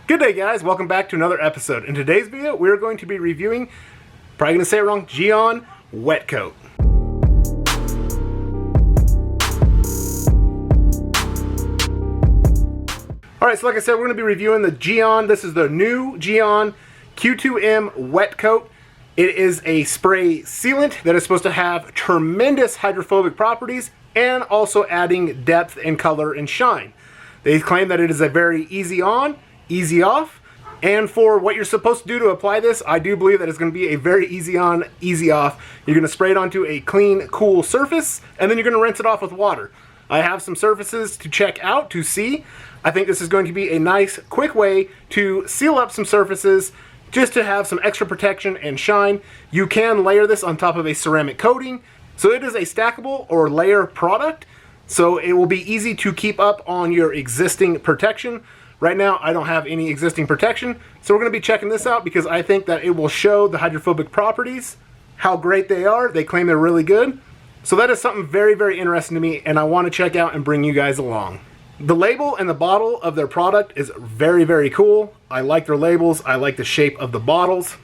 Good day, guys. Welcome back to another episode. In today's video, we're going to be reviewing, probably going to say it wrong, Gyeon Wet Coat. Alright, so like I said, we're going to be reviewing the Gyeon. This is the new Gyeon Q2M Wet Coat. It is a spray sealant that is supposed to have tremendous hydrophobic properties and also adding depth and color and shine. They claim that it is a very easy on, easy off, and for what you're supposed to do to apply this, I do believe that it's going to be a very easy on, easy off. You're going to spray it onto a clean, cool surface, and then you're going to rinse it off with water. I have some surfaces to check out to see. I think this is going to be a nice, quick way to seal up some surfaces just to have some extra protection and shine. You can layer this on top of a ceramic coating, so it is a stackable or layer product, so it will be easy to keep up on your existing protection. Right now, I don't have any existing protection, so we're going to be checking this out because I think that it will show the hydrophobic properties, how great they are. They claim they're really good. So that is something very, very interesting to me, and I want to check out and bring you guys along. The label and the bottle of their product is very, very cool. I like their labels. I like the shape of the bottles.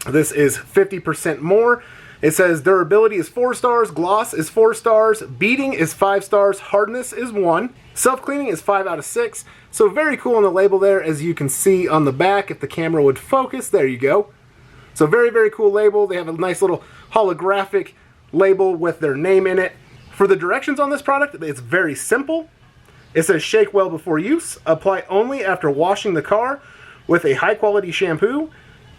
This is 50% more. It says durability is 4 stars, gloss is 4 stars, beading is 5 stars, hardness is 1, self-cleaning is 5 out of 6. So very cool on the label there, as you can see on the back if the camera would focus. There you go. So very, very cool label. They have a nice little holographic label with their name in it. For the directions on this product, it's very simple. It says shake well before use, apply only after washing the car with a high quality shampoo,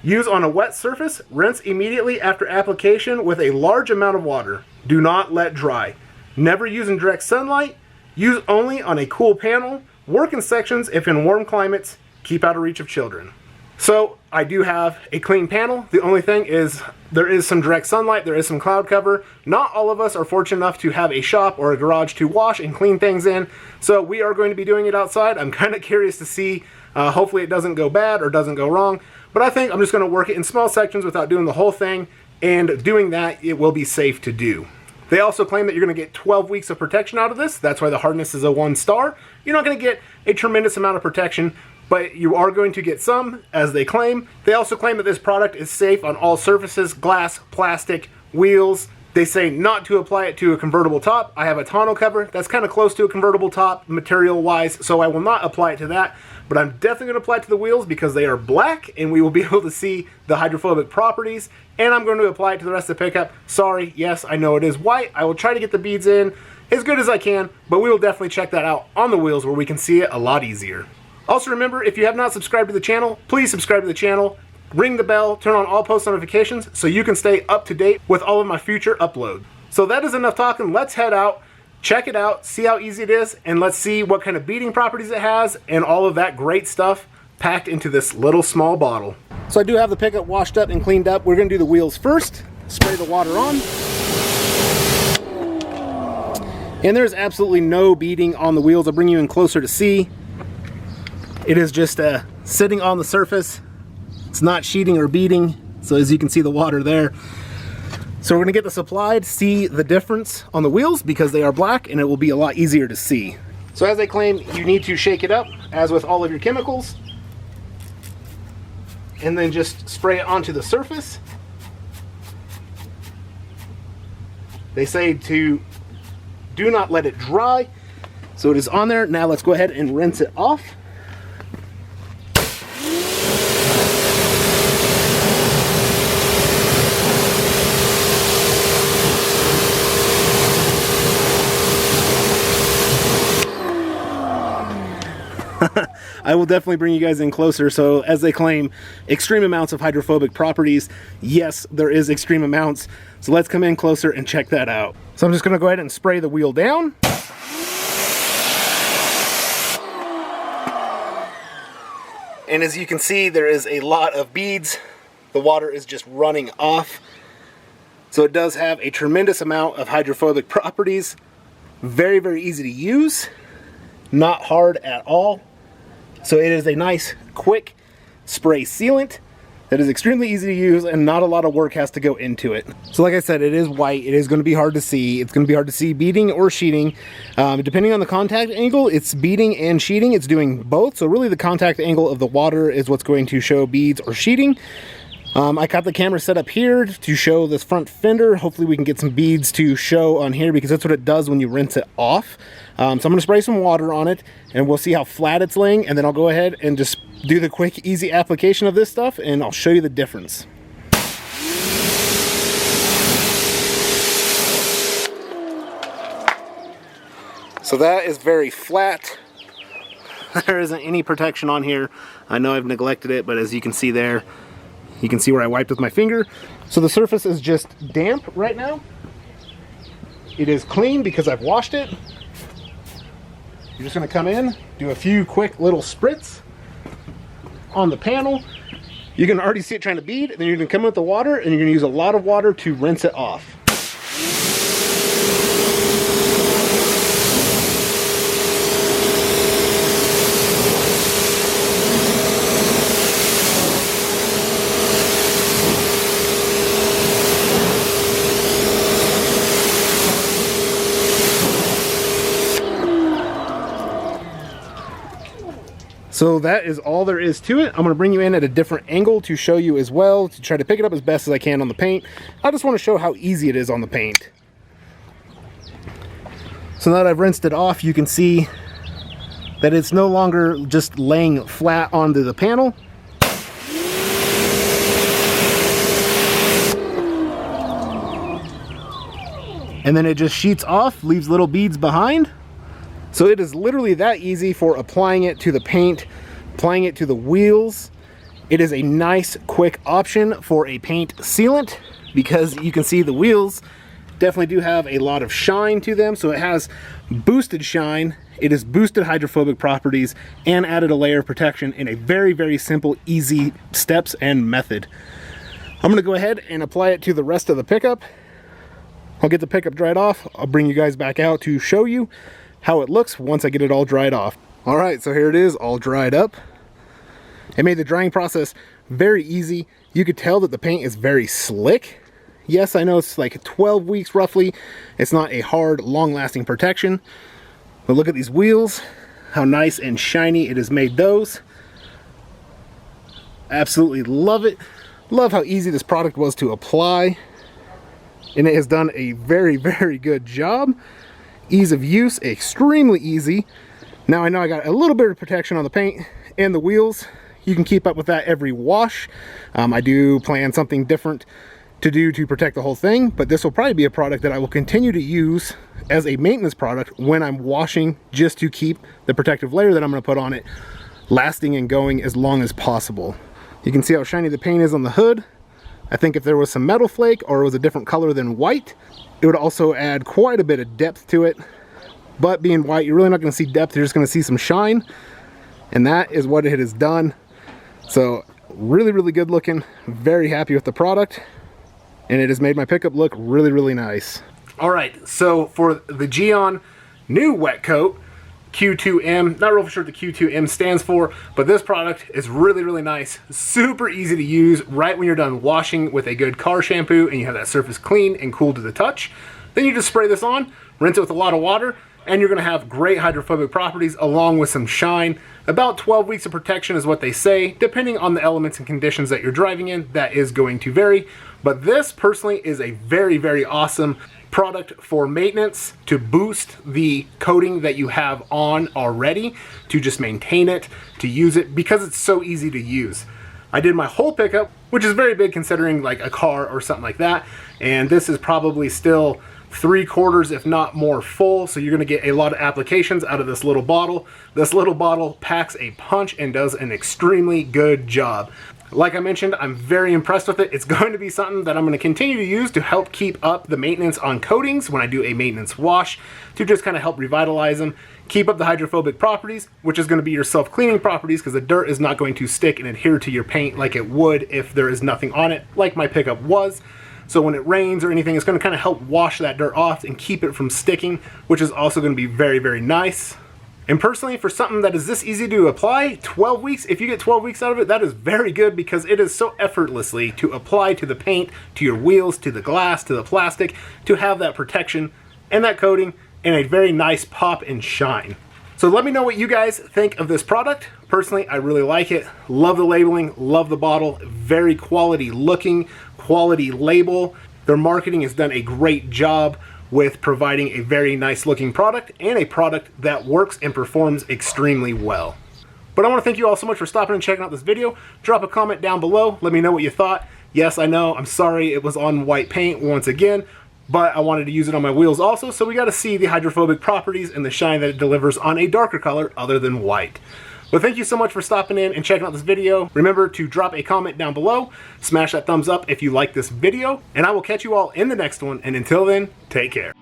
use on a wet surface, rinse immediately after application with a large amount of water. Do not let dry. Never use in direct sunlight, use only on a cool panel, work in sections if in warm climates, keep out of reach of children. So I do have a clean panel. The only thing is there is some direct sunlight, there is some cloud cover. Not all of us are fortunate enough to have a shop or a garage to wash and clean things in. So we are going to be doing it outside. I'm kind of curious to see, hopefully it doesn't go bad or doesn't go wrong. But I think I'm just going to work it in small sections without doing the whole thing. And doing that, it will be safe to do. They also claim that you're going to get 12 weeks of protection out of this. That's why the hardness is a 1 star. You're not going to get a tremendous amount of protection, but you are going to get some, as they claim. They also claim that this product is safe on all surfaces, glass, plastic, wheels. They say not to apply it to a convertible top. I have a tonneau cover that's kind of close to a convertible top material-wise, so I will not apply it to that. But I'm definitely going to apply it to the wheels because they are black, and we will be able to see the hydrophobic properties. And I'm going to apply it to the rest of the pickup. Sorry, yes, I know it is white. I will try to get the beads in as good as I can, but we will definitely check that out on the wheels where we can see it a lot easier. Also remember, if you have not subscribed to the channel, please subscribe to the channel, ring the bell, turn on all post notifications so you can stay up to date with all of my future uploads. So that is enough talking. Let's head out, check it out, see how easy it is, and let's see what kind of beading properties it has and all of that great stuff packed into this little small bottle. So I do have the pickup washed up and cleaned up. We're going to do the wheels first, spray the water on. And there's absolutely no beading on the wheels. I'll bring you in closer to see. It is just sitting on the surface. It's not sheeting or beading, so as you can see the water there. So we're going to get this applied, see the difference on the wheels because they are black and it will be a lot easier to see. So as they claim, you need to shake it up, as with all of your chemicals, and then just spray it onto the surface. They say to do not let it dry. So it is on there. Now let's go ahead and rinse it off. I will definitely bring you guys in closer. So as they claim, extreme amounts of hydrophobic properties. Yes, there is extreme amounts. So let's come in closer and check that out. So I'm just going to go ahead and spray the wheel down. And as you can see, there is a lot of beads. The water is just running off. So it does have a tremendous amount of hydrophobic properties. Very, very easy to use. Not hard at all. So it is a nice, quick spray sealant. that is extremely easy to use and not a lot of work has to go into it. So like I said, it is white. It is going to be hard to see. It's going to be hard to see beading or sheeting. Depending on the contact angle, it's beading and sheeting. It's doing both. So really the contact angle of the water is what's going to show beads or sheeting. I got the camera set up here to show this front fender. Hopefully we can get some beads to show on here because that's what it does when you rinse it off. So I'm going to spray some water on it and we'll see how flat it's laying, and then I'll go ahead and just do the quick, easy application of this stuff and I'll show you the difference. So that is very flat. There isn't any protection on here. I know I've neglected it, but as you can see there, you can see where I wiped with my finger. So the surface is just damp right now. It is clean because I've washed it. You're just gonna come in, do a few quick little spritz on the panel. You can already see it trying to bead, and then you're gonna come in with the water and you're gonna use a lot of water to rinse it off. So that is all there is to it. I'm going to bring you in at a different angle to show you as well, to try to pick it up as best as I can on the paint. I just want to show how easy it is on the paint. So now that I've rinsed it off, you can see that it's no longer just laying flat onto the panel. And then it just sheets off, leaves little beads behind. So it is literally that easy for applying it to the paint, applying it to the wheels. It is a nice, quick option for a paint sealant because you can see the wheels definitely do have a lot of shine to them. So it has boosted shine, it has boosted hydrophobic properties, and added a layer of protection in a very, very simple, easy steps and method. I'm gonna go ahead and apply it to the rest of the pickup. I'll get the pickup dried off. I'll bring you guys back out to show you how it looks once I get it all dried off. All right, so here it is, all dried up. It made the drying process very easy. You could tell that the paint is very slick. Yes, I know it's like 12 weeks roughly. It's not a hard, long-lasting protection. But look at these wheels, how nice and shiny it has made those. Absolutely love it. Love how easy this product was to apply. And it has done a very, very good job. Ease of use, extremely easy. Now I know I got a little bit of protection on the paint and the wheels. You can keep up with that every wash. I do plan something different to do to protect the whole thing, but this will probably be a product that I will continue to use as a maintenance product when I'm washing, just to keep the protective layer that I'm going to put on it lasting and going as long as possible. You can see how shiny the paint is on the hood. I think if there was some metal flake or it was a different color than white, it would also add quite a bit of depth to it. But being white, you're really not going to see depth, you're just going to see some shine. And that is what it has done. So really, really good looking. Very happy with the product. And it has made my pickup look really, really nice. All right, so for the Gyeon new wet coat, Q2M, not real sure what the Q2M stands for, but this product is really, really nice. Super easy to use right when you're done washing with a good car shampoo and you have that surface clean and cool to the touch. Then you just spray this on, rinse it with a lot of water, and you're gonna have great hydrophobic properties along with some shine. About 12 weeks of protection is what they say. Depending on the elements and conditions that you're driving in, that is going to vary. But this personally is a very, very awesome product for maintenance, to boost the coating that you have on already, to just maintain it, to use it, because it's so easy to use. I did my whole pickup, which is very big considering like a car or something like that, and this is probably still 3/4 if not more full, so you're going to get a lot of applications out of this little bottle. This little bottle packs a punch and does an extremely good job. Like I mentioned, I'm very impressed with it. It's going to be something that I'm going to continue to use to help keep up the maintenance on coatings when I do a maintenance wash, to just kind of help revitalize them, keep up the hydrophobic properties, which is going to be your self-cleaning properties, because the dirt is not going to stick and adhere to your paint like it would if there is nothing on it, like my pickup was. So when it rains or anything, it's going to kind of help wash that dirt off and keep it from sticking, which is also going to be very, very nice. And personally, for something that is this easy to apply, 12 weeks, if you get 12 weeks out of it, that is very good because it is so effortlessly to apply to the paint, to your wheels, to the glass, to the plastic, to have that protection and that coating and a very nice pop and shine. So let me know what you guys think of this product. Personally, I really like it. Love the labeling, love the bottle, very quality looking, quality label. Their marketing has done a great job with providing a very nice looking product and a product that works and performs extremely well. But I want to thank you all so much for stopping and checking out this video. Drop a comment down below. Let me know what you thought. Yes, I know, I'm sorry it was on white paint once again, but I wanted to use it on my wheels also, so we got to see the hydrophobic properties and the shine that it delivers on a darker color other than white. But thank you so much for stopping in and checking out this video. Remember to drop a comment down below, smash that thumbs up if you like this video, and I will catch you all in the next one, and until then, take care.